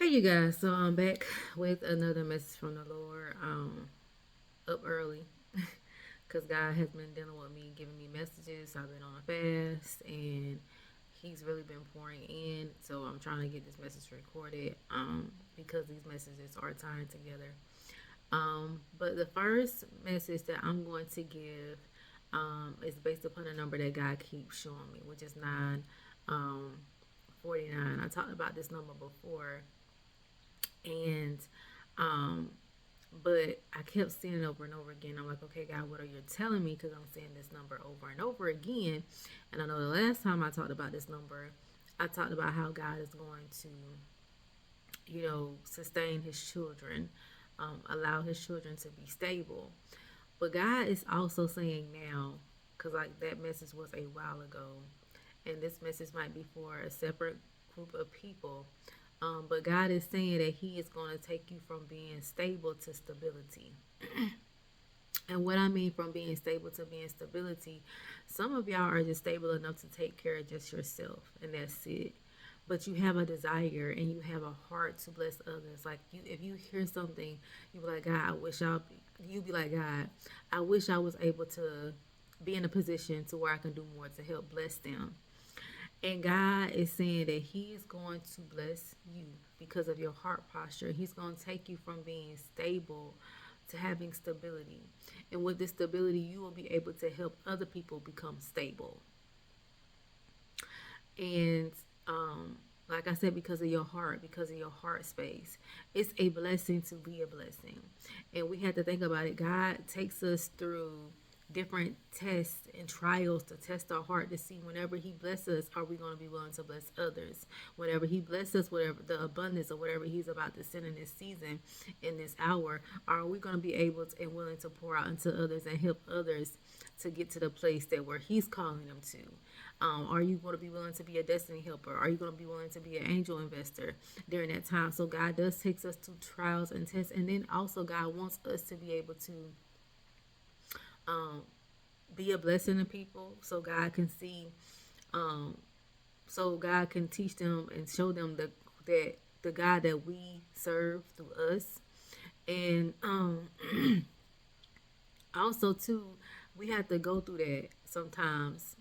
You guys, so I'm back with another message from the Lord. Up early because God has been dealing with me, giving me messages. I've been on a fast, and He's really been pouring in. So I'm trying to get this message recorded. Because these messages are tying together. But the first message that I'm going to give, is based upon a number that God keeps showing me, which is 49. I talked about this number before, and um but I kept seeing it over and over again. I'm like, okay, God, what are you telling me? Because I'm seeing this number over and over again. And I know the last time I talked about this number, I talked about how God is going to, sustain His children, allow His children to be stable. But God is also saying now, because like that message was a while ago, and this message might be for a separate group of people. But God is saying that He is going to take you from being stable to stability. And what I mean from being stable to being stability, some of y'all are just stable enough to take care of just yourself, and that's it. But you have a desire and you have a heart to bless others. Like you, if you hear something, you be like, God, I wish I. You be like, God, I wish I was able to be in a position to where I can do more to help bless them. And God is saying that He is going to bless you because of your heart posture. He's going to take you from being stable to having stability. And with this stability, you will be able to help other people become stable. And like I said, because of your heart, because of your heart space, it's a blessing to be a blessing. And we have to think about it. God takes us through different tests and trials to test our heart to see whenever He blesses us, are we going to be willing to bless others? Whenever He blesses us, whatever the abundance of whatever He's about to send in this season, in this hour, are we going to be able to, and willing to pour out into others and help others to get to the place that where He's calling them to? Are you going to be willing to be a destiny helper? Are you going to be willing to be an angel investor during that time? So God does take us to trials and tests, and then also God wants us to be able to um, be a blessing to people, so God can see, um, so God can teach them and show them that the God that we serve through us, and also too, we have to go through that sometimes.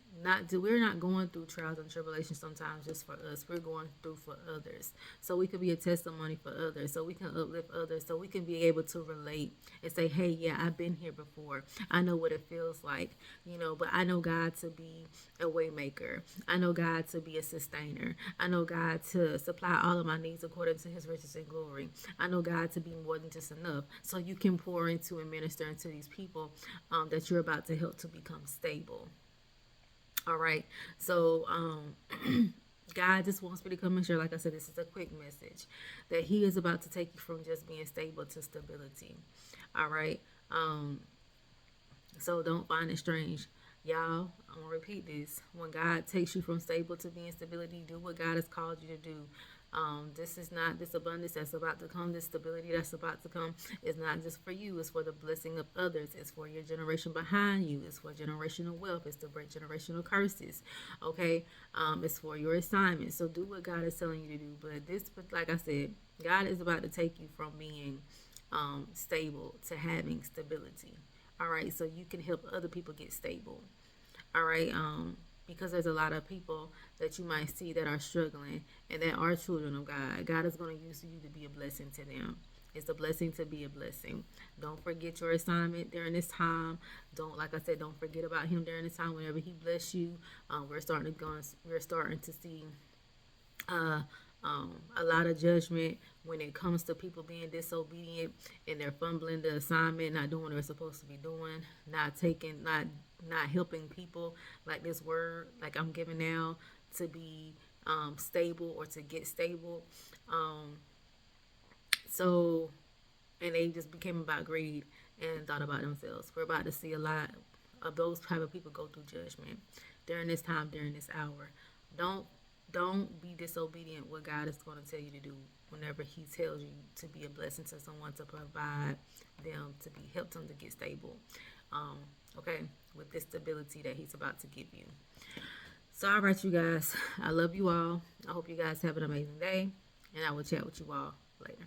We're not going through trials and tribulations sometimes just for us. We're going through for others, so we can be a testimony for others, so we can uplift others, so we can be able to relate and say, hey, yeah, I've been here before. I know what it feels like, but I know God to be a waymaker. I know God to be a sustainer. I know God to supply all of my needs according to His riches and glory. I know God to be more than just enough, so you can pour into and minister into these people, that you're about to help to become stable. All right. So, God just wants me to come and share, like I said, this is a quick message that He is about to take you from just being stable to stability. All right. So don't find it strange. Y'all, I'm going to repeat this. When God takes you from stable to being stability, do what God has called you to do. This is not this abundance that's about to come, this stability that's about to come is not just for you, it's for the blessing of others, it's for your generation behind you, it's for generational wealth, it's to break generational curses. Okay, it's for your assignment. So do what God is telling you to do. But like I said, God is about to take you from being stable to having stability. All right, so you can help other people get stable. All right, because there's a lot of people that you might see that are struggling and that are children of God. God is going to use you to be a blessing to them. It's a blessing to be a blessing. Don't forget your assignment during this time. Like I said, don't forget about Him during this time. Whenever He bless you, we're starting to see uh, a lot of judgment when it comes to people being disobedient and they're fumbling the assignment, not doing what they're supposed to be doing, not helping people like this word, like I'm giving now, to be stable or to get stable. Um, so, and they just became about greed and thought about themselves. We're about to see a lot of those type of people go through judgment during this time, during this hour. Don't don't be disobedient what God is going to tell you to do whenever He tells you to be a blessing to someone, to provide them, to be help them to get stable. Um, okay, with this stability that He's about to give you. So, all right, you guys, I love you all. I hope you guys have an amazing day. And I will chat with you all later.